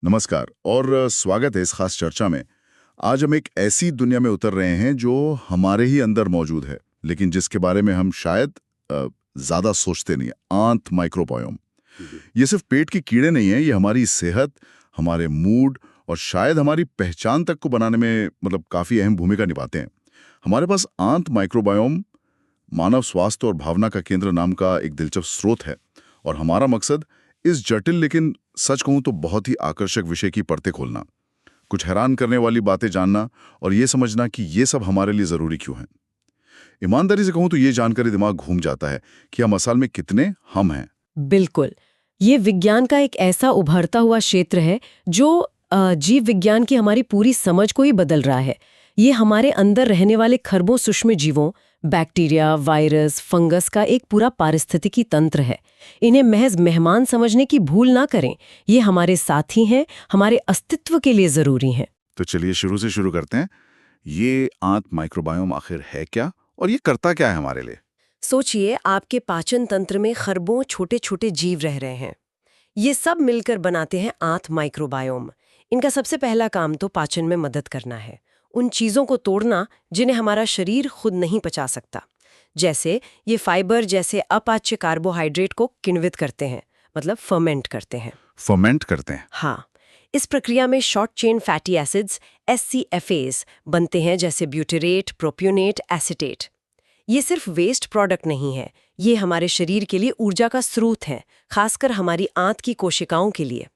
नमस्कार और स्वागत है इस खास चर्चा में। आज हम एक ऐसी दुनिया में उतर रहे हैं जो हमारे ही अंदर मौजूद है, लेकिन जिसके बारे में हम शायद ज्यादा सोचते नहीं हैं। आंत माइक्रोबायोम। ये सिर्फ पेट की कीड़े नहीं है, ये हमारी सेहत, हमारे मूड और शायद हमारी पहचान तक को बनाने में काफी अहम भूमिका निभाते हैं। हमारे पास आंत माइक्रोबायोम मानव स्वास्थ्य और भावना का केंद्र नाम का एक दिलचस्प स्रोत है, और हमारा मकसद इस जटिल लेकिन सच कहूं तो बहुत ही आकर्षक विषय की परतें खोलना, कुछ हैरान करने वाली बातें जानना और ये समझना कि ये सब हमारे लिए जरूरी क्यों है। ईमानदारी से कहूं तो ये जानकर दिमाग घूम जाता है कि हम असल में कितने हम हैं। बिल्कुल। ये विज्ञान का एक ऐसा उभरता हुआ क्षेत्र है जो जीव विज्ञान की हमारी पूरी समझ को ही बदल रहा है। ये हमारे अंदर रहने वाले खरबों सूक्ष्म जीवों, बैक्टीरिया, वायरस, फंगस का एक पूरा पारिस्थितिकी तंत्र है। इन्हें महज मेहमान समझने की भूल ना करें। ये हमारे साथी हैं, हमारे अस्तित्व के लिए जरूरी हैं। तो चलिए शुरू से शुरू करते हैं। ये आंत माइक्रोबायोम आखिर है क्या, और ये करता क्या है हमारे लिए? सोचिए, आपके पाचन तंत्र में खरबों छोटे छोटे जीव रह रहे हैं। ये सब मिलकर बनाते हैं आंत माइक्रोबायोम। इनका सबसे पहला काम तो पाचन में मदद करना है, उन चीजों को तोड़ना जिन्हें हमारा शरीर खुद नहीं पचा सकता। जैसे ये फाइबर जैसे अपाच्य कार्बोहाइड्रेट को किण्वित करते हैं, मतलब फर्मेंट करते हैं। फर्मेंट करते हैं? हाँ, इस प्रक्रिया में short chain fatty acids SCFAs बनते हैं, जैसे ब्यूटेरेट, प्रोपियोनेट, एसिटेट। ये सिर्फ वेस्ट प्रोडक्ट नहीं है, ये हमारे शरीर के लिए ऊर्जा का स्रोत है, खासकर हमारी आंत की कोशिकाओं के लिए।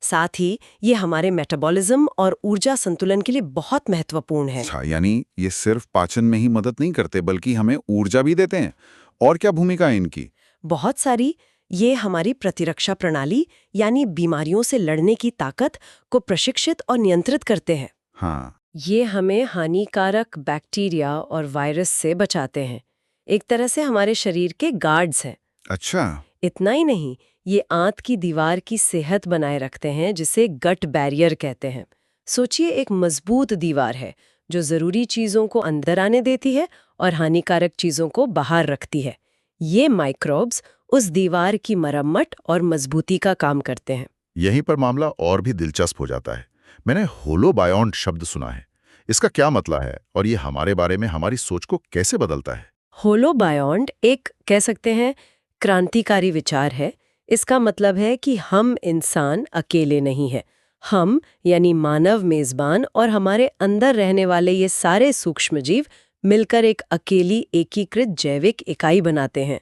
साथ ही ये हमारे मेटाबॉलिज्म और ऊर्जा संतुलन के लिए बहुत महत्वपूर्ण है। अच्छा, यानी ये सिर्फ पाचन में ही मदद नहीं करते बल्कि हमें ऊर्जा भी देते हैं। और क्या भूमिका है इनकी? बहुत सारी। ये हमारी प्रतिरक्षा प्रणाली यानी बीमारियों से लड़ने की ताकत को प्रशिक्षित और नियंत्रित करते हैं। हाँ। ये हमें हानिकारक बैक्टीरिया और वायरस से बचाते हैं। एक तरह से हमारे शरीर के गार्ड्स हैं। अच्छा। इतना ही नहीं, ये आंत की दीवार की सेहत बनाए रखते हैं, जिसे गट बैरियर कहते हैं। सोचिए, एक मजबूत दीवार है जो जरूरी चीजों को अंदर आने देती है और हानिकारक चीजों को बाहर रखती है। ये माइक्रोब्स उस दीवार की मरम्मत और मजबूती का काम करते हैं। यहीं पर मामला और भी दिलचस्प हो जाता है। मैंने होलोबायोन्ट शब्द सुना है। इसका क्या मतलब है और ये हमारे बारे में हमारी सोच को कैसे बदलता है? होलोबायोन्ट एक, कह सकते हैं, क्रांतिकारी विचार है। इसका मतलब है कि हम इंसान अकेले नहीं हैं। हम यानी मानव मेजबान और हमारे अंदर रहने वाले ये सारे सूक्ष्मजीव मिलकर एक अकेली एकीकृत जैविक इकाई बनाते हैं।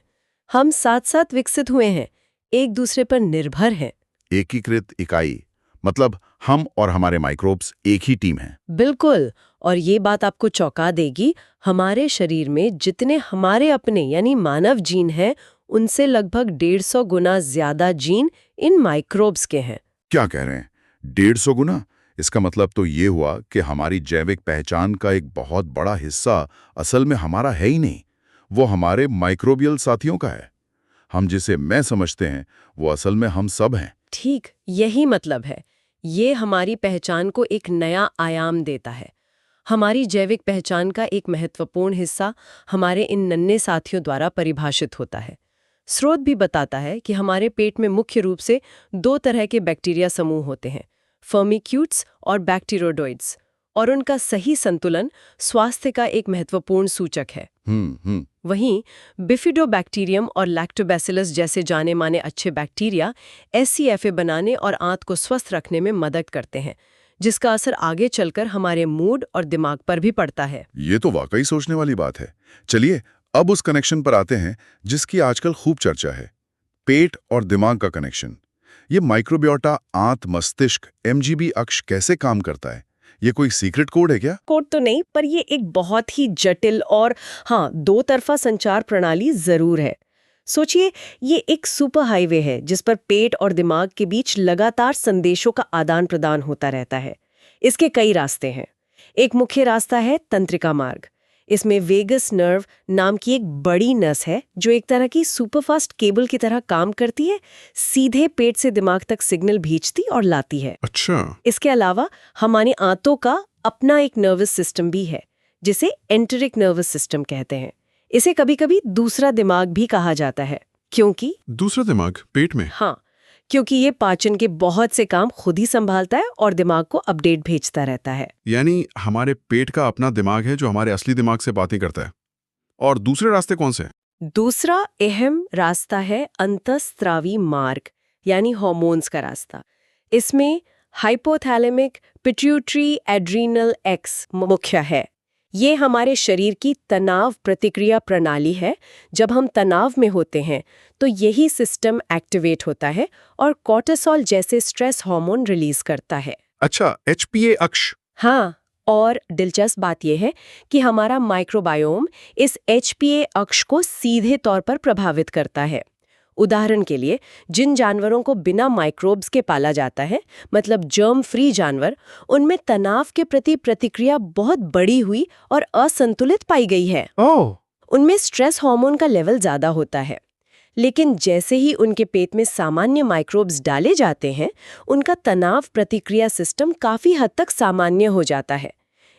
हम साथ साथ विकसित हुए हैं, एक दूसरे पर निर्भर हैं। एकीकृत इकाई मतलब हम और हमारे माइक्रोब्स एक ही टीम हैं। बिल्कुल। और ये बात आपको चौंका देगी, हमारे शरीर में जितने हमारे अपने यानी मानव जीन हैं, उनसे लगभग 150 गुना ज्यादा जीन इन माइक्रोब्स के हैं। क्या कह रहे हैं? 150 गुना? इसका मतलब तो ये हुआ कि हमारी जैविक पहचान का एक बहुत बड़ा हिस्सा असल में हमारा है ही नहीं, वो हमारे माइक्रोबियल साथियों का है। हम जिसे मैं समझते हैं वो असल में हम सब हैं। ठीक यही मतलब है। ये हमारी पहचान को एक नया आयाम देता है। हमारी जैविक पहचान का एक महत्वपूर्ण हिस्सा हमारे इन नन्हे साथियों द्वारा परिभाषित होता है। स्रोत भी बताता है कि हमारे पेट में मुख्य रूप से 2 तरह के बैक्टीरिया समूह होते हैं, फर्मिक्यूट्स और बैक्टीरियोइड्स, और उनका सही संतुलन स्वास्थ्य का एक महत्वपूर्ण सूचक है। वहीं बिफिडोबैक्टीरियम और लैक्टोबैसिलस जैसे जाने माने अच्छे बैक्टीरिया SCFA बनाने और आंत को स्वस्थ रखने में मदद करते हैं, जिसका असर आगे चलकर हमारे मूड और दिमाग पर भी पड़ता है। ये तो वाकई सोचने वाली बात है। चलिए अब उस कनेक्शन पर आते हैं जिसकी आजकल खूब चर्चा है, पेट और दिमाग का कनेक्शन। ये माइक्रोबियोटा आंत मस्तिष्क MGB अक्ष कैसे काम करता है? ये कोई सीक्रेट कोड है क्या? कोड तो नहीं, पर ये एक बहुत ही जटिल और हाँ, 2 तरफा संचार प्रणाली जरूर है। सोचिए, ये एक सुपर हाईवे है जिस पर पेट और दिमाग के बीच लगातार संदेशों का आदान प्रदान होता रहता है। इसके कई रास्ते हैं। एक मुख्य रास्ता है तंत्रिका मार्ग। इसमें वेगस नर्व नाम की एक बड़ी नस है जो एक तरह की सुपरफास्ट केबल की तरह काम करती है, सीधे पेट से दिमाग तक सिग्नल भेजती और लाती है। अच्छा। इसके अलावा हमारी आंतों का अपना एक नर्वस सिस्टम भी है, जिसे एंटेरिक नर्वस सिस्टम कहते हैं। इसे कभी-कभी दूसरा दिमाग भी कहा जाता है। क्योंकि दूसरा दिमाग पेट में? हाँ, क्योंकि ये पाचन के बहुत से काम खुद ही संभालता है और दिमाग को अपडेट भेजता रहता है। यानी हमारे पेट का अपना दिमाग है जो हमारे असली दिमाग से बातें करता है। और दूसरे रास्ते कौन से? दूसरा अहम रास्ता है अंतःस्रावी मार्ग, यानी हार्मोन्स का रास्ता। इसमें हाइपोथैलेमिक पिट्यूटरी एड्रीनल एक्स मुख्य है। ये हमारे शरीर की तनाव प्रतिक्रिया प्रणाली है। जब हम तनाव में होते हैं तो यही सिस्टम एक्टिवेट होता है और कॉर्टिसोल जैसे स्ट्रेस हार्मोन रिलीज करता है। अच्छा, HPA अक्ष। हाँ, और दिलचस्प बात यह है कि हमारा माइक्रोबायोम इस HPA अक्ष को सीधे तौर पर प्रभावित करता है। उदाहरण के लिए, जिन जानवरों को बिना माइक्रोब्स के पाला जाता है, मतलब जर्म फ्री जानवर, उनमें तनाव के प्रति प्रतिक्रिया बहुत बड़ी हुई और असंतुलित पाई गई है। उनमें स्ट्रेस हार्मोन का लेवल ज्यादा होता है। लेकिन जैसे ही उनके पेट में सामान्य माइक्रोब्स डाले जाते हैं, उनका तनाव प्रतिक्रिया सिस्टम काफी हद तक सामान्य हो जाता है।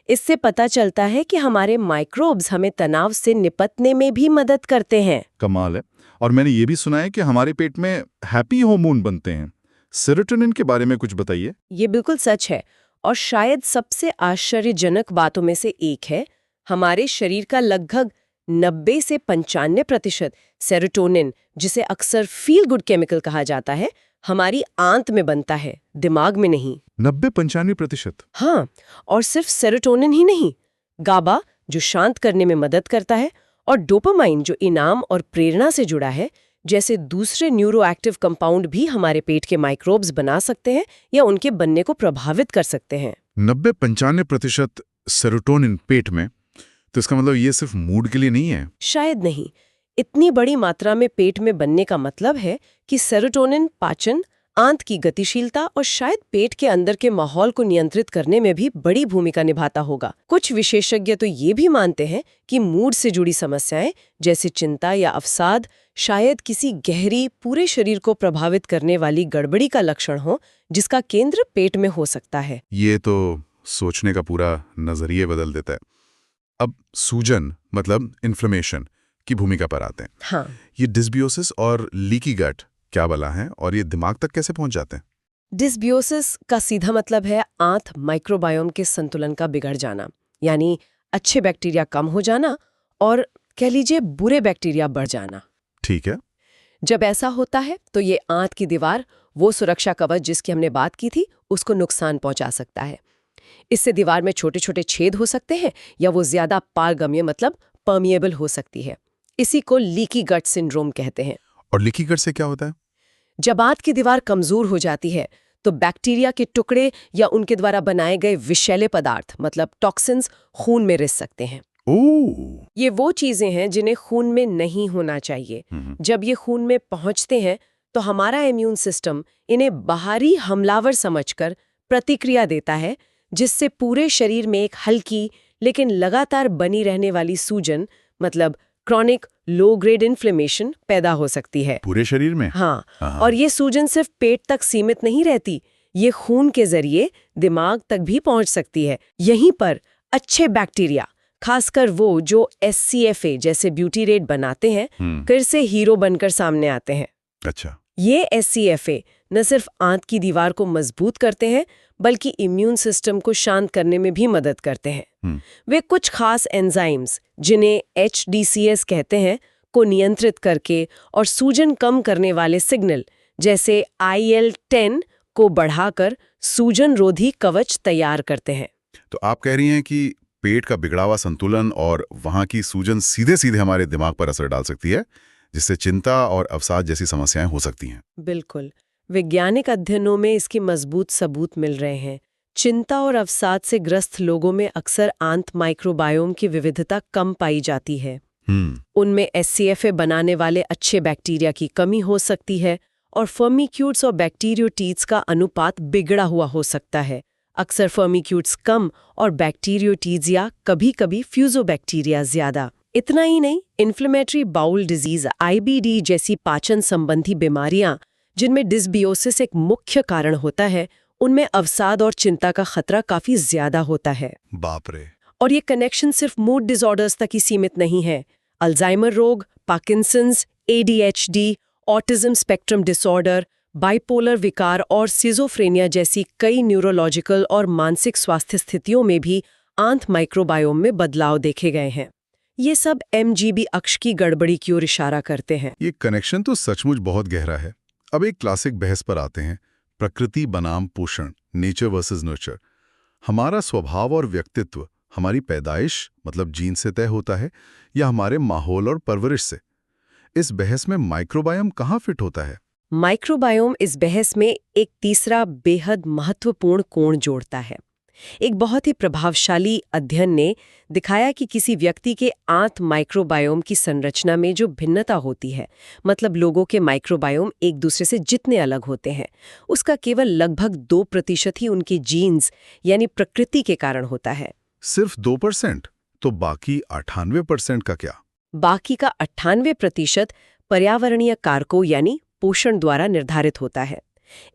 इससे पता चलता है कि हमारे माइक्रोब्स हमें तनाव से निपटने में भी मदद करते हैं। कमाल है। और मैंने ये भी सुना है कि हमारे पेट में हैप्पी हार्मोन बनते हैं। सेरोटोनिन के बारे में कुछ बताइए। ये बिल्कुल सच है, और शायद सबसे आश्चर्यजनक बातों में से एक है। हमारे शरीर का लगभग 90 से 95% सेरोटोनिन, जिसे अक्सर फील गुड केमिकल कहा जाता है, हमारी आंत में बनता है, दिमाग में नहीं। 90-95%? हाँ, और सिर्फ सेरोटोनिन ही नहीं, गाबा जो शांत करने में मदद करता है, और डोपामाइन जो इनाम और प्रेरणा से जुड़ा है, जैसे दूसरे न्यूरोएक्टिव कंपाउंड भी हमारे पेट के माइक्रोब्स बना सकते हैं या उनके बनने को प्रभावित कर सकते हैं। 90-95% सेरोटोनिन पेट में, तो इसका मतलब ये सिर्फ मूड के लिए नहीं है? शायद नहीं। इतनी बड़ी मात्रा में पेट में बनने का मतलब है कि सेरोटोनिन पाचन, आंत की गतिशीलता और शायद पेट के अंदर के माहौल को नियंत्रित करने में भी बड़ी भूमिका निभाता होगा। कुछ विशेषज्ञ तो ये भी मानते हैं कि मूड से जुड़ी समस्याएं जैसे चिंता या अवसाद शायद किसी गहरी, पूरे शरीर को प्रभावित करने वाली गड़बड़ी का लक्षण हो, जिसका केंद्र पेट में हो सकता है। ये तो सोचने का पूरा नजरिए बदल देता है। अब सूजन मतलब इन्फ्लेमेशन की भूमिका पर आते हैं। हाँ, ये डिस्बियोसिस और लीकी गट क्या बला है और ये दिमाग तक कैसे पहुंच जाते हैं? डिस्बियोसिस का सीधा मतलब है आंत माइक्रोबायोम के संतुलन का बिगड़ जाना, यानी अच्छे बैक्टीरिया कम हो जाना और कह लीजिए बुरे बैक्टीरिया बढ़ जाना। ठीक है। जब ऐसा होता है तो ये आंत की दीवार, वो सुरक्षा कवच जिसकी हमने बात की थी, उसको नुकसान पहुंचा सकता है। इससे दीवार में छोटे छोटे छेद हो सकते हैं या वो ज्यादा पारगम्य मतलब परमिएबल हो सकती है। इसी को लीकी गट सिंड्रोम कहते हैं। और लीकी गट से क्या होता है? जब आंत की दीवार कमजोर हो जाती है तो बैक्टीरिया के टुकड़े या उनके द्वारा बनाए गए विषैले पदार्थ मतलब टॉक्सिन्स खून में रिस सकते हैं। ओह! ये वो चीजें हैं जिन्हें खून में नहीं होना चाहिए। जब ये खून में पहुंचते हैं तो हमारा इम्यून सिस्टम इन्हें बाहरी हमलावर समझकर प्रतिक्रिया देता है, जिससे पूरे शरीर में एक हल्की लेकिन लगातार बनी रहने वाली सूजन मतलब क्रॉनिक लो ग्रेड इन्फ्लेमेशन पैदा हो सकती है। पूरे शरीर में? हाँ, और ये सूजन सिर्फ पेट तक सीमित नहीं रहती, ये खून के जरिए दिमाग तक भी पहुंच सकती है। यहीं पर अच्छे बैक्टीरिया, खासकर वो जो SCFA जैसे ब्यूटीरेट बनाते हैं, फिर से हीरो बनकर सामने आते हैं। अच्छा। ये SCFA न सिर्फ आंत की दीवार को मजबूत करते हैं बल्कि इम्यून सिस्टम को शांत करने में भी मदद करते हैं। वे कुछ खास एंजाइम्स जिन्हें HDCS कहते हैं को नियंत्रित करके और सूजन कम करने वाले सिग्नल जैसे IL-10 को बढ़ाकर सूजन रोधी कवच तैयार करते हैं। तो आप कह रही हैं कि पेट का बिगड़ा हुआ संतुलन और वहां की सूजन सीधे सीधे हमारे दिमाग पर असर डाल सकती है, जिससे चिंता और अवसाद जैसी समस्याएं हो सकती हैं। बिल्कुल, वैज्ञानिक अध्ययनों में इसके मजबूत सबूत मिल रहे हैं। चिंता और अवसाद से ग्रस्त लोगों में अक्सर आंत माइक्रोबायोम की विविधता कम पाई जाती है। उनमें SCFA बनाने वाले अच्छे बैक्टीरिया की कमी हो सकती है और फर्मिक्यूट्स और बैक्टीरियोटीड्स का अनुपात बिगड़ा हुआ हो सकता है। अक्सर फर्मिक्यूट्स कम और बैक्टीरियोटीड्स या कभी-कभी फ्यूजोबैक्टीरिया ज्यादा। इतना ही नहीं, इन्फ्लेमेटरी बाउल डिजीज IBD जैसी पाचन संबंधी बीमारियां जिनमें डिस्बियोसिस एक मुख्य कारण होता है, उनमें अवसाद और चिंता का खतरा काफी ज्यादा होता है। बाप रे! और ये कनेक्शन सिर्फ मूड डिसऑर्डर्स तक ही सीमित नहीं है। अल्जाइमर रोग, Parkinson's, ADHD, autism spectrum disorder, bipolar विकार और सिजोफ्रेनिया जैसी कई न्यूरोलॉजिकल और मानसिक स्वास्थ्य स्थितियों में भी आंत माइक्रोबायोम में बदलाव देखे गए हैं। ये सब MGB अक्ष की गड़बड़ी की ओर इशारा करते हैं। ये कनेक्शन तो सचमुच बहुत गहरा है। अब एक क्लासिक बहस पर आते हैं, प्रकृति बनाम पोषण, नेचर वर्सेस नर्चर। हमारा स्वभाव और व्यक्तित्व हमारी पैदाइश मतलब जीन से तय होता है या हमारे माहौल और परवरिश से? इस बहस में माइक्रोबायोम कहाँ फिट होता है? माइक्रोबायोम इस बहस में एक तीसरा बेहद महत्वपूर्ण कोण जोड़ता है। एक बहुत ही प्रभावशाली अध्ययन ने दिखाया कि किसी व्यक्ति के आंत माइक्रोबायोम की संरचना में जो भिन्नता होती है, मतलब लोगों के माइक्रोबायोम एक दूसरे से जितने अलग होते हैं, उसका केवल लगभग 2% ही उनकी जीन्स यानी प्रकृति के कारण होता है। सिर्फ 2%? तो बाकी 98% का क्या? बाकी का 98% पर्यावरणीय कारकों यानी पोषण द्वारा निर्धारित होता है।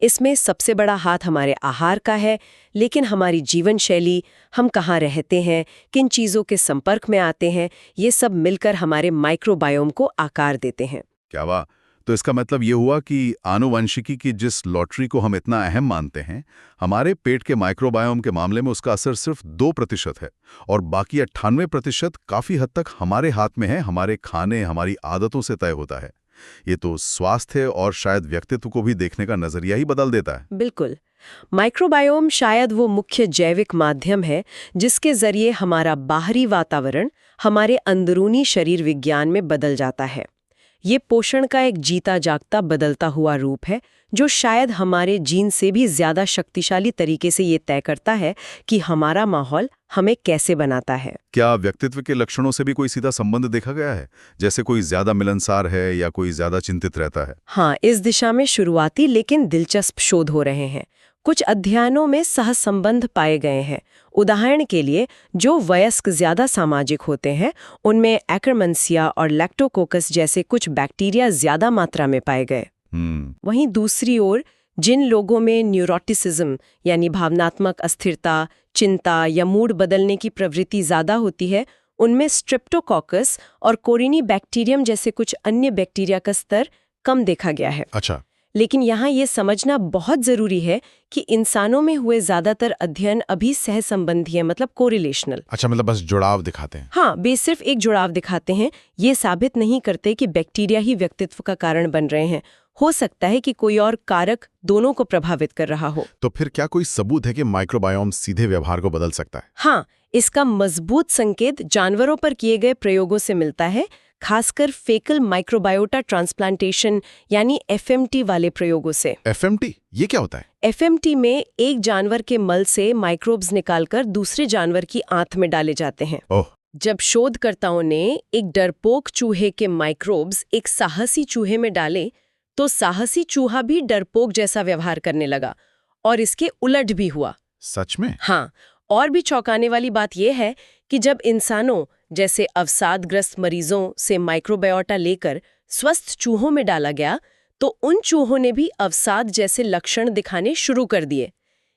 इसमें सबसे बड़ा हाथ हमारे आहार का है, लेकिन हमारी जीवन शैली, हम कहाँ रहते हैं, किन चीज़ों के संपर्क में आते हैं, ये सब मिलकर हमारे माइक्रोबायोम को आकार देते हैं। क्या वाह! तो इसका मतलब ये हुआ कि आनुवंशिकी की जिस लॉटरी को हम इतना अहम मानते हैं, हमारे पेट के माइक्रोबायोम के मामले में उसका असर सिर्फ 2% है और बाकी 98% काफी हद तक हमारे हाथ में है, हमारे खाने, हमारी आदतों से तय होता है। ये तो स्वास्थ्य और शायद व्यक्तित्व को भी देखने का नजरिया ही बदल देता है। बिल्कुल। माइक्रोबायोम शायद वो मुख्य जैविक माध्यम है जिसके जरिए हमारा बाहरी वातावरण हमारे अंदरूनी शरीर विज्ञान में बदल जाता है। ये पोषण का एक जीता जागता बदलता हुआ रूप है जो शायद हमारे जीन से भी ज्यादा शक्तिशाली तरीके से ये तय करता है कि हमारा माहौल हमें कैसे बनाता है। क्या व्यक्तित्व के लक्षणों से भी कोई सीधा संबंध देखा गया है, जैसे कोई ज्यादा मिलनसार है या कोई ज्यादा चिंतित रहता है? हाँ, इस दिशा में शुरुआती लेकिन दिलचस्प शोध हो रहे हैं। कुछ अध्ययनों में सहसंबंध पाए गए हैं। उदाहरण के लिए, जो वयस्क ज्यादा सामाजिक होते हैं उनमें एक्करमैनसिया और लैक्टोकोकस जैसे कुछ बैक्टीरिया ज्यादा मात्रा में पाए गए। वहीं दूसरी ओर, जिन लोगों में न्यूरोटिसिज्म यानी भावनात्मक अस्थिरता, चिंता या मूड बदलने की प्रवृत्ति ज्यादा होती है, उनमें स्ट्रेप्टोकोकस और कोरिनी बैक्टीरियम जैसे कुछ अन्य बैक्टीरिया का स्तर कम देखा गया है। अच्छा। लेकिन यहाँ ये समझना बहुत जरूरी है कि इंसानों में हुए ज्यादातर अध्ययन अभी सहसंबंधी है, मतलब कोरिलेशनल। अच्छा, मतलब बस जुड़ाव दिखाते हैं। हाँ, वे सिर्फ एक जुड़ाव दिखाते हैं, ये साबित नहीं करते कि बैक्टीरिया ही व्यक्तित्व का कारण बन रहे हैं। हो सकता है कि कोई और कारक दोनों को प्रभावित कर रहा हो। तो फिर क्या कोई सबूत है कि माइक्रोबायोम सीधे व्यवहार को बदल सकता है? हाँ, इसका मजबूत संकेत जानवरों पर किए गए प्रयोगों से मिलता है, खासकर फेकल माइक्रोबायोटा ट्रांसप्लांटेशन यानी FMT वाले प्रयोगों से। FMT ये क्या होता है? FMT में एक जानवर के मल से माइक्रोब्स निकालकर दूसरे जानवर की आंत में डाले जाते हैं। ओह। जब शोधकर्ताओं ने एक डरपोक चूहे के माइक्रोब्स एक साहसी चूहे में डाले, तो साहसी चूहा भी डरपोक जैसा व्यवहार करने लगा और इसके उलट भी हुआ। सच में? हाँ, और भी चौंकाने वाली बात यह है कि जब इंसानों जैसे अवसादग्रस्त मरीजों से माइक्रोबायोटा लेकर स्वस्थ चूहों में डाला गया, तो उन चूहों ने भी अवसाद जैसे लक्षण दिखाने शुरू कर दिए।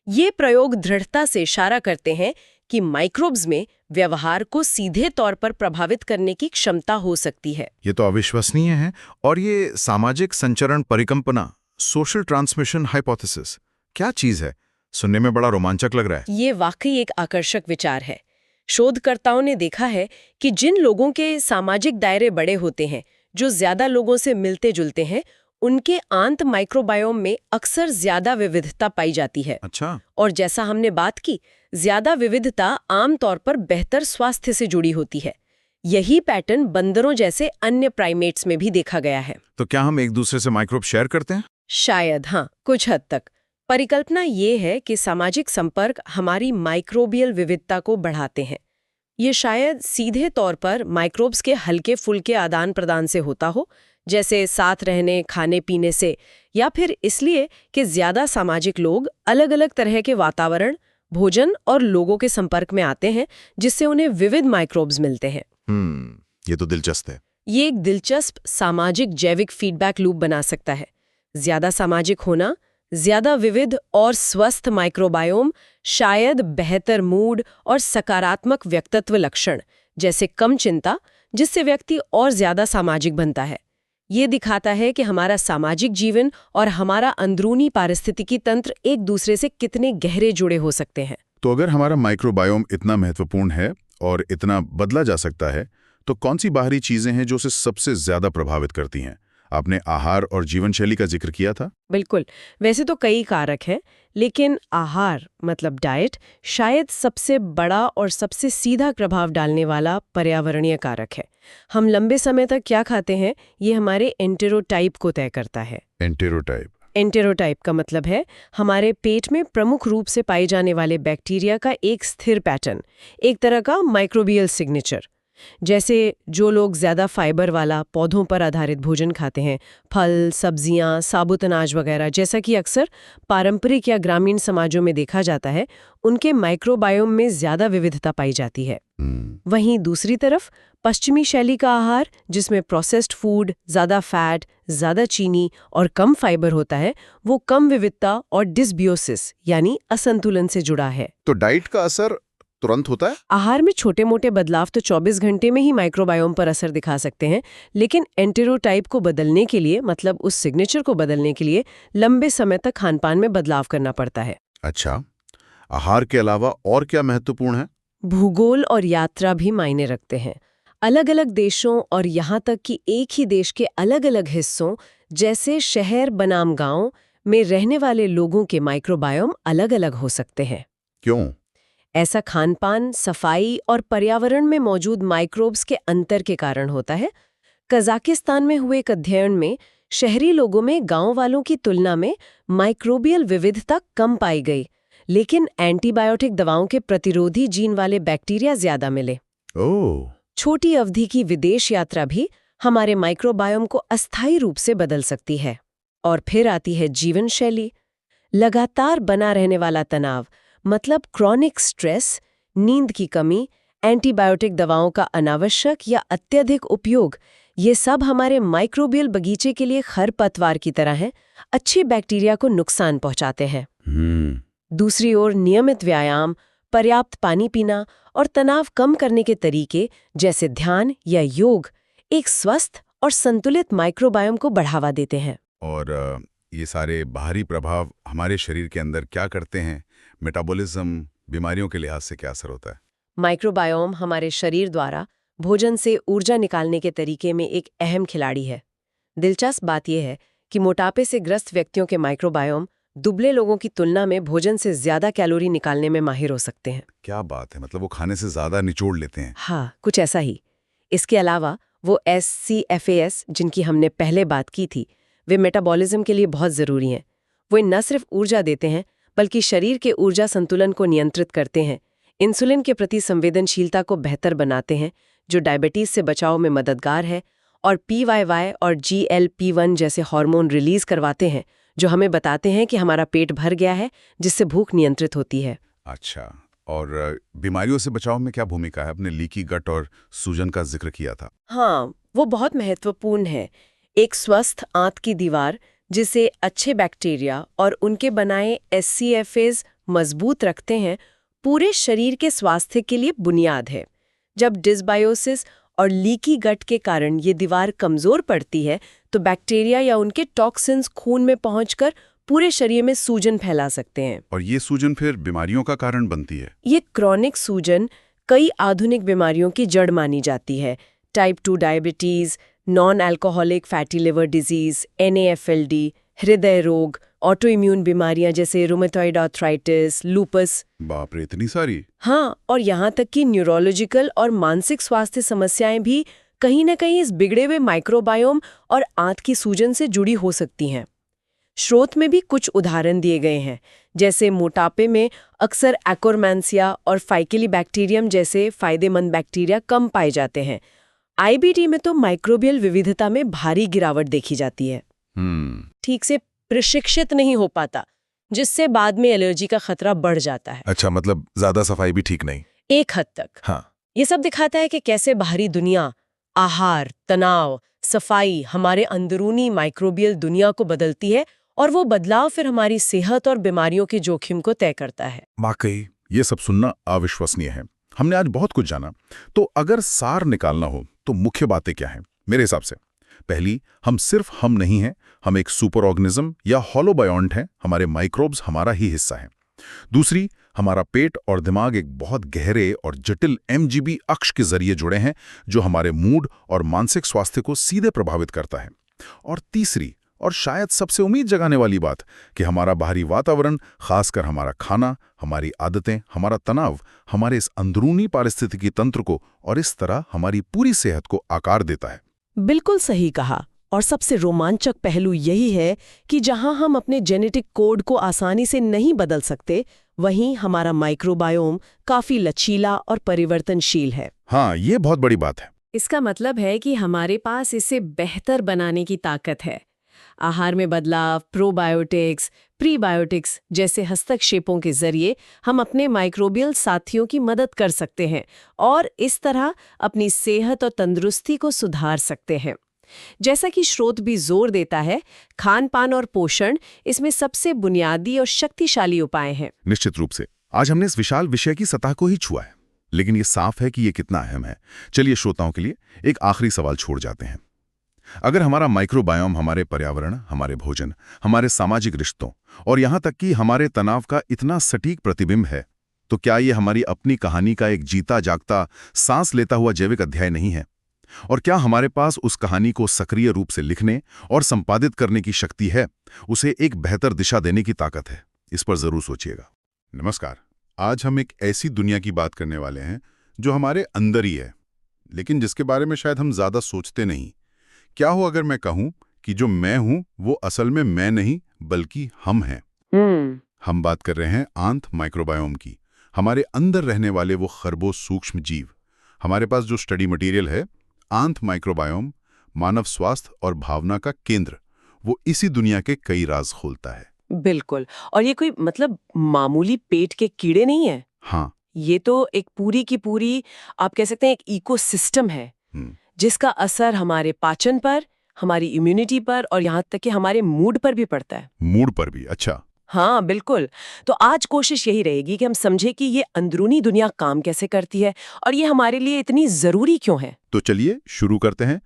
ये प्रयोग दृढ़ता से इशारा करते हैं कि माइक्रोब्स में व्यवहार को सीधे तौर पर प्रभावित करने की क्षमता हो सकती है। ये तो अविश्वसनीय है। और ये सामाजिक संचरण परिकल्पना, सोशल ट्रांसमिशन हाइपोथेसिस, क्या चीज है? सुनने में बड़ा रोमांचक लग रहा है। ये वाकई एक आकर्षक विचार है। शोधकर्ताओं ने देखा है कि जिन लोगों के सामाजिक दायरे बड़े होते हैं, जो ज्यादा लोगों से मिलते जुलते हैं, उनके आंत माइक्रोबायोम में अक्सर ज्यादा विविधता पाई जाती है। अच्छा। और जैसा हमने बात की, ज्यादा विविधता आमतौर पर बेहतर स्वास्थ्य से जुड़ी होती है। यही पैटर्न बंदरों जैसे अन्य प्राइमेट्स में भी देखा गया है। तो क्या हम एक दूसरे से माइक्रोब शेयर करते हैं? शायद हाँ, कुछ हद तक। परिकल्पना ये है कि सामाजिक संपर्क हमारी माइक्रोबियल विविधता को बढ़ाते हैं। ये शायद सीधे तौर पर माइक्रोब्स के हल्के फुल्के आदान प्रदान से होता हो, जैसे साथ रहने, खाने पीने से, या फिर इसलिए कि ज्यादा सामाजिक लोग अलग अलग तरह के वातावरण, भोजन और लोगों के संपर्क में आते हैं, जिससे उन्हें विविध माइक्रोब्स मिलते हैं। ये तो दिलचस्प है। ये एक दिलचस्प सामाजिक जैविक फीडबैक लूप बना सकता है। ज्यादा सामाजिक होना, ज्यादा विविध और स्वस्थ माइक्रोबायोम शायद बेहतर मूड और सकारात्मक व्यक्तित्व लक्षण, जैसे कम चिंता, जिससे व्यक्ति और ज्यादा सामाजिक बनता है। ये दिखाता है कि हमारा सामाजिक जीवन और हमारा अंदरूनी पारिस्थितिकी तंत्र एक दूसरे से कितने गहरे जुड़े हो सकते हैं। तो अगर हमारा माइक्रोबायोम इतना महत्वपूर्ण है और इतना बदला जा सकता है, तो कौन सी बाहरी चीजें हैं जो उसे सबसे ज्यादा प्रभावित करती हैं? आपने आहार और जीवन शैली का जिक्र किया था। बिल्कुल, वैसे तो कई कारक हैं, लेकिन आहार मतलब डाइट शायद सबसे बड़ा और सबसे सीधा प्रभाव डालने वाला पर्यावरणीय कारक है। हम लंबे समय तक क्या खाते हैं, ये हमारे एंटेरोटाइप को तय करता है। एंटेरोटाइप? एंटेरोटाइप का मतलब है हमारे पेट में प्रमुख रूप से पाए जाने वाले बैक्टीरिया का एक स्थिर पैटर्न, एक तरह का माइक्रोबियल सिग्नेचर। जैसे जो लोग ज्यादा फाइबर वाला पौधों पर आधारित भोजन खाते हैं, फल, सब्जियां, साबुत अनाज वगैरह, जैसा कि अक्सर पारंपरिक या ग्रामीण समाजों में देखा जाता है, उनके माइक्रोबायोम में ज्यादा विविधता पाई जाती है। वहीं दूसरी तरफ पश्चिमी शैली का आहार, जिसमें प्रोसेस्ड फूड, ज्यादा फैट, ज्यादा चीनी और कम फाइबर होता है, वो कम विविधता और डिसबियोसिस यानी असंतुलन से जुड़ा है। तो डाइट का असर तुरंत होता है? आहार में छोटे मोटे बदलाव तो 24 घंटे में ही माइक्रोबायोम पर असर दिखा सकते हैं, लेकिन एंटेरोटाइप को बदलने के लिए, मतलब उस सिग्नेचर को बदलने के लिए, लंबे समय तक खानपान में बदलाव करना पड़ता है। अच्छा, आहार के अलावा और क्या महत्वपूर्ण है? भूगोल और यात्रा भी मायने रखते हैं। अलग अलग देशों और यहाँ तक कि एक ही देश के अलग अलग हिस्सों, जैसे शहर बनाम गांव में रहने वाले लोगों के माइक्रोबायोम अलग अलग हो सकते हैं। क्यों? ऐसा खानपान, सफाई और पर्यावरण में मौजूद माइक्रोब्स के अंतर के कारण होता है। कजाकिस्तान में हुए एक अध्ययन में शहरी लोगों में गांव वालों की तुलना में माइक्रोबियल विविधता कम पाई गई, लेकिन एंटीबायोटिक दवाओं के प्रतिरोधी जीन वाले बैक्टीरिया ज्यादा मिले। ओह! छोटी अवधि की विदेश यात्रा भी हमारे माइक्रोबायोम को अस्थायी रूप से बदल सकती है। और फिर आती है जीवन शैली। लगातार बना रहने वाला तनाव, मतलब क्रॉनिक स्ट्रेस, नींद की कमी, एंटीबायोटिक दवाओं का अनावश्यक या अत्यधिक उपयोग, ये सब हमारे माइक्रोबियल बगीचे के लिए खरपतवार की तरह हैं, अच्छे बैक्टीरिया को नुकसान पहुंचाते हैं। दूसरी ओर नियमित व्यायाम, पर्याप्त पानी पीना और तनाव कम करने के तरीके जैसे ध्यान या योग एक स्वस्थ और संतुलित माइक्रोबायोम को बढ़ावा देते हैं। और ये सारे बाहरी प्रभाव हमारे शरीर के अंदर क्या करते हैं? मेटाबॉलिज्म, बीमारियों के लिहाज से क्या असर होता है? माइक्रोबायोम हमारे शरीर द्वारा भोजन से ऊर्जा निकालने के तरीके में एक अहम खिलाड़ी है। दिलचस्प बात यह है कि मोटापे से ग्रस्त व्यक्तियों के माइक्रोबायोम दुबले लोगों की तुलना में भोजन से ज्यादा कैलोरी निकालने में माहिर हो सकते हैं। क्या बात है, मतलब वो खाने से ज्यादा निचोड़ लेते हैं। हाँ, कुछ ऐसा ही। इसके अलावा वो SCFAS जिनकी हमने पहले बात की थी, वे मेटाबॉलिज्म के लिए बहुत जरूरी हैं। वो न सिर्फ ऊर्जा देते हैं, बल्कि शरीर के ऊर्जा संतुलन को नियंत्रित करते हैं, इंसुलिन के प्रति संवेदनशीलता को बेहतर बनाते हैं, जो डायबिटीज से बचाव में मददगार है, और PYY और GLP-1 जैसे हार्मोन रिलीज करवाते हैं, जो हमें बताते हैं कि हमारा पेट भर गया है, जिससे भूख नियंत्रित होती है। अच्छा, और बीमारियों से बचाव में क्या भूमिका है? अपने लीकी गट और सूजन का जिक्र किया था। हाँ, वो बहुत महत्वपूर्ण है। एक स्वस्थ आंत की दीवार, जिसे अच्छे बैक्टीरिया और उनके बनाए SCFAs मजबूत रखते हैं, पूरे शरीर के स्वास्थ्य के लिए बुनियाद है। जब डिसबायोसिस और लीकी गट के कारण ये दीवार कमजोर पड़ती है, तो बैक्टीरिया या उनके टॉक्सिन्स खून में पहुंचकर पूरे शरीर में सूजन फैला सकते हैं। और ये सूजन फिर बीमारियों का कारण बनती है। ये क्रॉनिक सूजन कई आधुनिक बीमारियों की जड़ मानी जाती है। Type 2 diabetes, non alcoholic fatty liver disease, NAFLD, हृदय रोग, ऑटो इम्यून बीमारियां जैसे रूमेटॉइड आर्थराइटिस, लूपस। बाप रे, इतनी सारी। हाँ, और यहाँ तक कि न्यूरोलॉजिकल और मानसिक स्वास्थ्य समस्याएं भी कहीं न कहीं इस बिगड़े हुए माइक्रोबायोम और आंत की सूजन से जुड़ी हो सकती हैं। स्रोत में भी कुछ उदाहरण दिए गए हैं, जैसे मोटापे में अक्सर एक्रोमैंसिया और फाइकेलिबैक्टीरियम जैसे फायदेमंद बैक्टीरिया कम पाए जाते हैं। IBD में तो माइक्रोबियल विविधता में भारी गिरावट देखी जाती है। ठीक से प्रशिक्षित नहीं हो पाता, जिससे बाद में एलर्जी का खतरा बढ़ जाता है। अच्छा, मतलब ज्यादा सफाई भी ठीक नहीं। एक हद तक। हाँ। ये सब दिखाता है कि कैसे बाहरी दुनिया, आहार, तनाव, सफाई हमारे अंदरूनी माइक्रोबियल दुनिया को बदलती है, और वो बदलाव फिर हमारी सेहत और बीमारियों के जोखिम को तय करता है। वाकई ये सब सुनना अविश्वसनीय है। हमने आज बहुत कुछ जाना। तो अगर सार निकालना हो तो मुख्य बातें क्या हैं? मेरे हिसाब से पहली, हम सिर्फ हम नहीं हैं, हम एक सुपर ऑर्गेनिज्म या हॉलोबायोंट हैं, हमारे माइक्रोब्स हमारा ही हिस्सा हैं। दूसरी, हमारा पेट और दिमाग एक बहुत गहरे और जटिल एमजीबी अक्ष के जरिए जुड़े हैं, जो हमारे मूड और मानसिक स्वास्थ्य को सीधे प्रभावित करता है। और तीसरी, और शायद सबसे उम्मीद जगाने वाली बात, कि हमारा बाहरी वातावरण, खासकर हमारा खाना, हमारी आदतें, हमारा तनाव, हमारे इस अंदरूनी पारिस्थितिकी तंत्र को और इस तरह हमारी पूरी सेहत को आकार देता है। बिल्कुल सही कहा। और सबसे रोमांचक पहलू यही है कि जहां हम अपने जेनेटिक कोड को आसानी से नहीं बदल सकते, वहीं हमारा माइक्रोबायोम काफी लचीला और परिवर्तनशील है। हाँ, ये बहुत बड़ी बात है। इसका मतलब है कि हमारे पास इसे बेहतर बनाने की ताकत है। आहार में बदलाव, प्रोबायोटिक्स, प्रीबायोटिक्स जैसे हस्तक्षेपों के जरिए हम अपने माइक्रोबियल साथियों की मदद कर सकते हैं और इस तरह अपनी सेहत और तंदुरुस्ती को सुधार सकते हैं। जैसा कि स्रोत भी जोर देता है, खान पान और पोषण इसमें सबसे बुनियादी और शक्तिशाली उपाय हैं। निश्चित रूप से आज हमने इस विशाल विषय की सतह को ही छुआ है, लेकिन ये साफ है कि ये कितना अहम है। चलिए श्रोताओं के लिए एक आखिरी सवाल छोड़ जाते हैं। अगर हमारा माइक्रोबायोम हमारे पर्यावरण, हमारे भोजन, हमारे सामाजिक रिश्तों और यहाँ तक कि हमारे तनाव का इतना सटीक प्रतिबिंब है, तो क्या ये हमारी अपनी कहानी का एक जीता जागता, सांस लेता हुआ जैविक अध्याय नहीं है? और क्या हमारे पास उस कहानी को सक्रिय रूप से लिखने और संपादित करने की शक्ति है, उसे एक बेहतर दिशा देने की ताकत है? इस पर जरूर सोचिएगा। नमस्कार। आज हम एक ऐसी दुनिया की बात करने वाले हैं जो हमारे अंदर ही है, लेकिन जिसके बारे में शायद हम ज्यादा सोचते नहीं। क्या हो अगर मैं कहूं कि जो मैं हूं वो असल में मैं नहीं बल्कि हम हैं। हम बात कर रहे हैं आंत माइक्रोबायोम की, हमारे अंदर रहने वाले वो खरबों सूक्ष्म जीव। हमारे पास जो स्टडी मटेरियल है, आंत माइक्रोबायोम मानव स्वास्थ्य और भावना का केंद्र, वो इसी दुनिया के कई राज खोलता है। बिल्कुल। और ये कोई मामूली पेट के कीड़े नहीं है। हाँ, ये तो एक पूरी की पूरी, आप कह सकते हैं, एक इकोसिस्टम है जिसका असर हमारे पाचन पर, हमारी इम्यूनिटी पर और यहाँ तक कि हमारे मूड पर भी पड़ता है। मूड पर भी? अच्छा। हाँ बिल्कुल। तो आज कोशिश यही रहेगी कि हम समझे कि ये अंदरूनी दुनिया काम कैसे करती है और ये हमारे लिए इतनी जरूरी क्यों है। तो चलिए शुरू करते हैं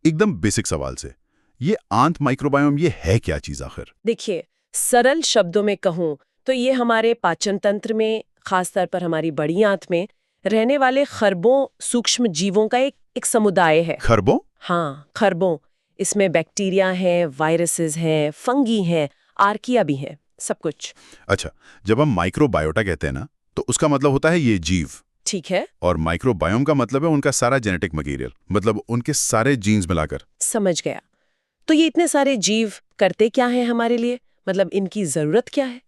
एकदम बेसिक सवाल से। ये आंत माइक्रोबायोम ये है क्या चीज आखिर? देखिए, सरल शब्दों में कहूँ तो ये हमारे पाचन तंत्र में, खासतौर पर हमारी बड़ी आंत में रहने वाले खरबों सूक्ष्म जीवों का एक समुदाय है। खरबों? हाँ, खरबों। इसमें बैक्टीरिया हैं, वायरसेस हैं, फंगी हैं, आर्किया भी हैं, सब कुछ। अच्छा, जब हम माइक्रोबायोटा कहते हैं ना, तो उसका मतलब होता है ये जीव। ठीक है। और माइक्रोबायोम का मतलब है उनका सारा जेनेटिक मटेरियल, मतलब उनके सारे जीन्स मिलाकर। समझ गया। तो ये इतने सारे जीव करते क्या है हमारे लिए? इनकी जरूरत क्या है?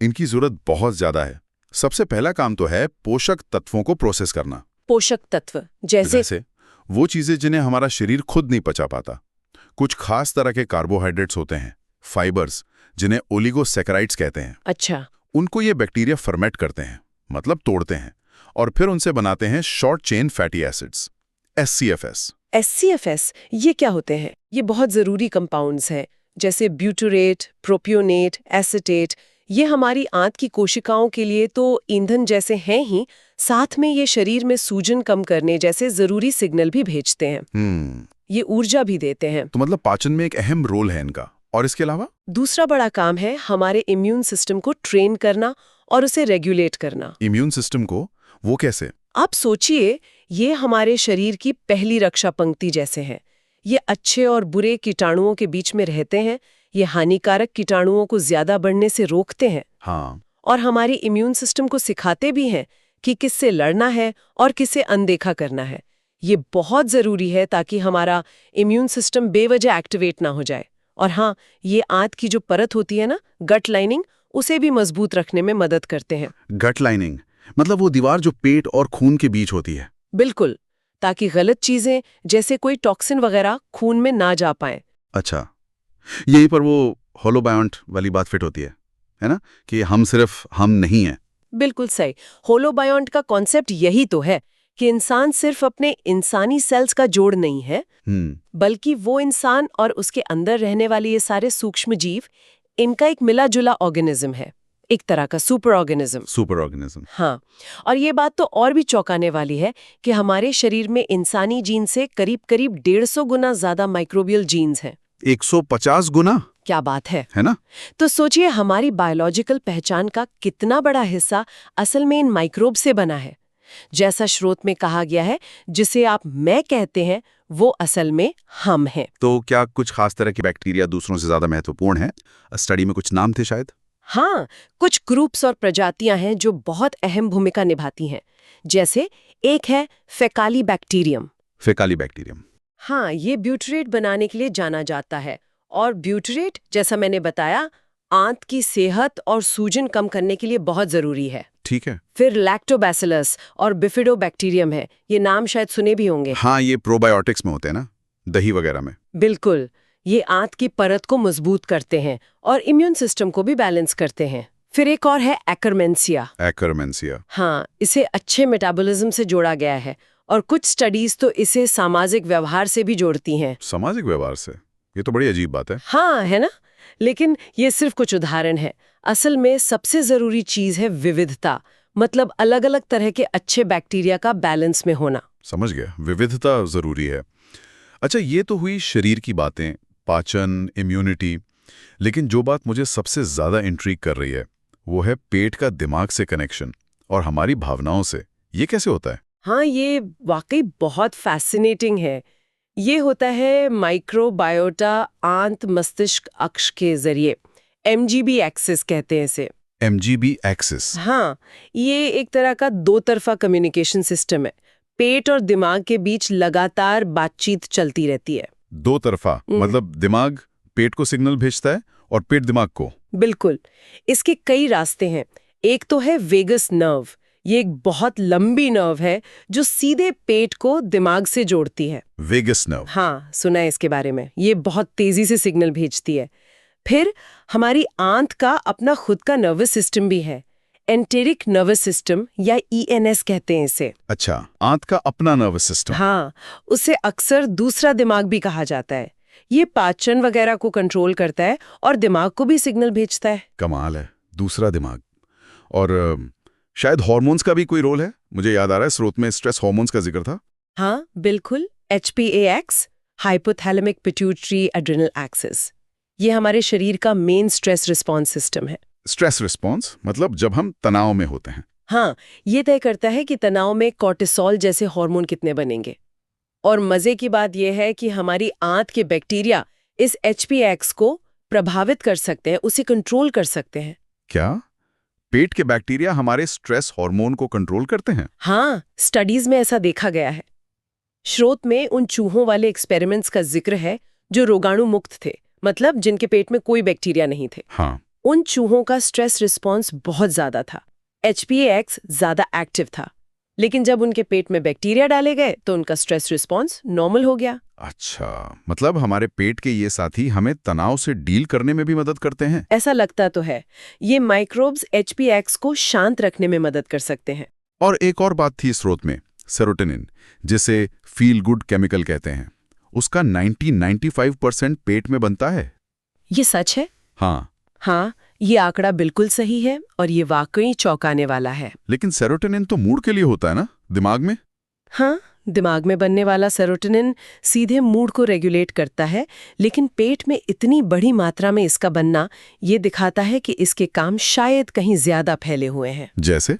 इनकी जरूरत बहुत ज्यादा है। सबसे पहला काम तो है पोषक तत्वों को प्रोसेस करना। पोषक तत्व जैसे वो चीजें जिन्हें हमारा शरीर खुद नहीं पचा पाता। कुछ खास तरह के कार्बोहाइड्रेट्स होते हैं, फाइबर्स, जिन्हें ओलिगोसैकेराइड्स कहते हैं। अच्छा। उनको ये बैक्टीरिया फर्मेट करते हैं, मतलब तोड़ते हैं, और फिर उनसे बनाते हैं short chain fatty acids, SCFS। SCFS ये क्या होते हैं? ये बहुत जरूरी कंपाउंड्स हैं, जैसे ब्यूटरेट, प्रोपियोनेट, एसिटेट। ये हमारी आंत की कोशिकाओं के लिए तो ईंधन जैसे हैं ही, साथ में ये शरीर में सूजन कम करने जैसे जरूरी सिग्नल भी भेजते हैं। ये ऊर्जा भी देते हैं। तो मतलब पाचन में एक अहम रोल है इनका। और इसके अलावा दूसरा बड़ा काम है हमारे इम्यून सिस्टम को ट्रेन करना और उसे रेगुलेट करना। इम्यून सिस्टम को? वो कैसे? आप सोचिए, ये हमारे शरीर की पहली रक्षा पंक्ति जैसे हैं। ये अच्छे और बुरे कीटाणुओं के बीच में रहते हैं। ये हानिकारक कीटाणुओं को ज्यादा बढ़ने से रोकते हैं। हाँ। और हमारी इम्यून सिस्टम को सिखाते भी हैं कि किससे लड़ना है और किससे अनदेखा करना है। ये बहुत जरूरी है ताकि हमारा इम्यून सिस्टम बेवजह एक्टिवेट ना हो जाए। और हाँ, ये आंत की जो परत होती है ना, गट लाइनिंग, उसे भी मजबूत रखने में मदद करते हैं। गट लाइनिंग मतलब वो दीवार जो पेट और खून के बीच होती है? बिल्कुल, ताकि गलत चीजें जैसे कोई टॉक्सिन वगैरह खून में ना जा पाए। अच्छा, यहीं पर वो होलोबायोंट वाली बात फिट होती है ना, कि हम सिर्फ हम नहीं हैं। बिल्कुल सही। होलोबायोंट का कॉन्सेप्ट यही तो है कि इंसान सिर्फ अपने इंसानी सेल्स का जोड़ नहीं है, बल्कि वो इंसान और उसके अंदर रहने वाले ये सारे सूक्ष्म जीव, इनका एक मिला जुला ऑर्गेनिज्म है, एक तरह का सुपर ऑर्गेनिज्म। Super organism. हाँ, और ये बात तो और भी चौंकाने वाली है कि हमारे शरीर में इंसानी जीन से करीब करीब 150 गुना ज्यादा माइक्रोबियल जीन्स हैं। 150 गुना? क्या बात है है ना? तो सोचिए हमारी बायोलॉजिकल पहचान का कितना बड़ा हिस्सा असल में इन माइक्रोब से बना है। जैसा स्रोत में कहा गया है, जिसे आप मैं कहते हैं, वो असल में हम हैं। तो क्या कुछ खास तरह के बैक्टीरिया दूसरों से ज्यादा महत्वपूर्ण है? स्टडी में कुछ नाम थे शायद? हाँ, कुछ ग्रुप्स और प्रजातियां हैं जो बहुत अहम भूमिका निभाती हैं। जैसे एक है फेकाली बैक्टीरियम। फेकाली बैक्टीरियम। हाँ, ये ब्यूटरेट बनाने के लिए जाना जाता है, और ब्यूटरेट, जैसा मैंने बताया, आंत की सेहत और सूजन कम करने के लिए बहुत जरूरी है। ठीक है। फिर लैक्टोबैसिलस और बिफिडोबैक्टीरियम है। ये नाम शायद सुने भी होंगे। हाँ, ये प्रोबायोटिक्स में होते हैं ना, दही वगैरह में। बिल्कुल, ये आंत की परत को मजबूत करते हैं और इम्यून सिस्टम को भी बैलेंस करते हैं। फिर एक और है एक्करमेंसिया। एक्करमेंसिया। हाँ, इसे अच्छे मेटाबॉलिज्म से जोड़ा गया है, और कुछ स्टडीज तो इसे सामाजिक व्यवहार से भी जोड़ती हैं। सामाजिक व्यवहार से? ये तो बड़ी अजीब बात है। हाँ, है ना? लेकिन ये सिर्फ कुछ उदाहरण है। असल में सबसे जरूरी चीज है विविधता, मतलब अलग अलग तरह के अच्छे बैक्टीरिया का बैलेंस में होना। समझ गया, विविधता जरूरी है। अच्छा, ये तो हुई शरीर की बातें, पाचन, इम्यूनिटी। लेकिन जो बात मुझे सबसे ज्यादा इंट्रीग कर रही है वो है पेट का दिमाग से कनेक्शन और हमारी भावनाओं से। ये कैसे होता है? हाँ, ये वाकई बहुत फैसिनेटिंग है। ये होता है माइक्रोबायोटा आंत मस्तिष्क अक्ष के जरिए। MGB एक्सिस कहते हैं इसे। MGB axis? हाँ, ये एक तरह का दो तरफा कम्युनिकेशन सिस्टम है। पेट और दिमाग के बीच लगातार बातचीत चलती रहती है। दो तरफा मतलब दिमाग पेट को सिग्नल भेजता है और पेट दिमाग को? बिल्कुल। इसके कई रास्ते हैं। एक तो है वेगस नर्व। ये एक बहुत लंबी नर्व है जो सीधे पेट को दिमाग से जोड़ती है। Vagus nerve? हाँ, सुना है इसके बारे में। ये बहुत तेजी से सिग्नल भेजती है। फिर हमारी आंत का अपना खुद का नर्वस सिस्टम भी है। एंटेरिक नर्वस सिस्टम या ENS कहते हैं इसे। अच्छा, आंत का अपना नर्वस सिस्टम? हाँ, उसे अक्सर दूसरा दिमाग भी कहा जाता है। ये पाचन वगैरह को कंट्रोल करता है और दिमाग को भी सिग्नल भेजता है। कमाल है, दूसरा दिमाग। और शायद हार्मोन्स का भी कोई रोल है? मुझे याद आ रहा है स्रोत में स्ट्रेस हार्मोन्स का जिक्र था। हाँ, बिल्कुल। HPAX, hypothalamic pituitary adrenal axis, ये हमारे शरीर का मेन स्ट्रेस रिस्पॉन्स सिस्टम है। स्ट्रेस रिस्पॉन्स मतलब जब हम तनाव में होते हैं? हाँ, ये तय करता है कि तनाव में कॉर्टिसोल जैसे हार्मोन कितने बनेंगे। और मजे की बात यह है कि हमारी आंत के बैक्टीरिया इस HPAX को प्रभावित कर सकते हैं, उसे कंट्रोल कर सकते हैं। क्या पेट के बैक्टीरिया हमारे स्ट्रेस हार्मोन को कंट्रोल करते हैं? हाँ, स्टडीज में ऐसा देखा गया है। स्रोत में उन चूहों वाले एक्सपेरिमेंट्स का जिक्र है जो रोगाणु मुक्त थे, मतलब जिनके पेट में कोई बैक्टीरिया नहीं थे। हाँ। उन चूहों का स्ट्रेस रिस्पॉन्स बहुत ज्यादा था। HPAX ज्यादा एक्टिव था। लेकिन जब उनके पेट में बैक्टीरिया डाले गए तो उनका स्ट्रेस रिस्पॉन्स नॉर्मल हो गया। अच्छा, मतलब हमारे पेट के ये साथी हमें तनाव से डील करने में भी मदद करते हैं? ऐसा लगता तो है। ये माइक्रोब्स HPAX को शांत रखने में मदद कर सकते हैं। और एक और बात थी स्रोत में, सेरोटोनिन, जिसे फील गुड केमिकल कहते हैं। उसका 90-95% पेट में बनता है। ये सच है? हाँ, ये आंकड़ा बिल्कुल सही है और ये वाकई चौंकाने वाला है। लेकिन सेरोटोनिन तो मूड के लिए होता है ना, दिमाग में? हाँ, दिमाग में बनने वाला सेरोटोनिन सीधे मूड को रेगुलेट करता है, लेकिन पेट में इतनी बड़ी मात्रा में इसका बनना ये दिखाता है कि इसके काम शायद कहीं ज्यादा फैले हुए हैं। जैसे?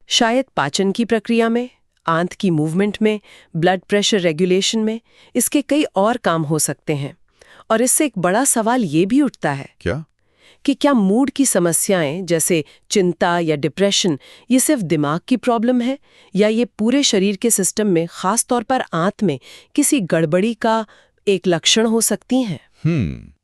शायद पाचन की प्रक्रिया में, आंत की मूवमेंट में, ब्लड प्रेशर रेगुलेशन में इसके कई और काम हो सकते हैं। और इससे एक बड़ा सवाल ये भी उठता है कि क्या मूड की समस्याएं जैसे चिंता या डिप्रेशन ये सिर्फ दिमाग की प्रॉब्लम है, या ये पूरे शरीर के सिस्टम में, खास तौर पर आंत में किसी गड़बड़ी का एक लक्षण हो सकती हैं?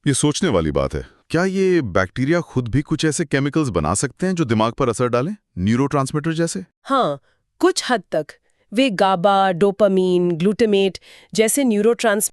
ये सोचने वाली बात है। क्या ये बैक्टीरिया खुद भी कुछ ऐसे केमिकल्स बना सकते हैं जो दिमाग पर असर डालें, न्यूरोट्रांसमीटर जैसे? हाँ, कुछ हद तक। वे गाबा, डोपामीन, ग्लूटामेट जैसे न्यूरोट्रांसमीटर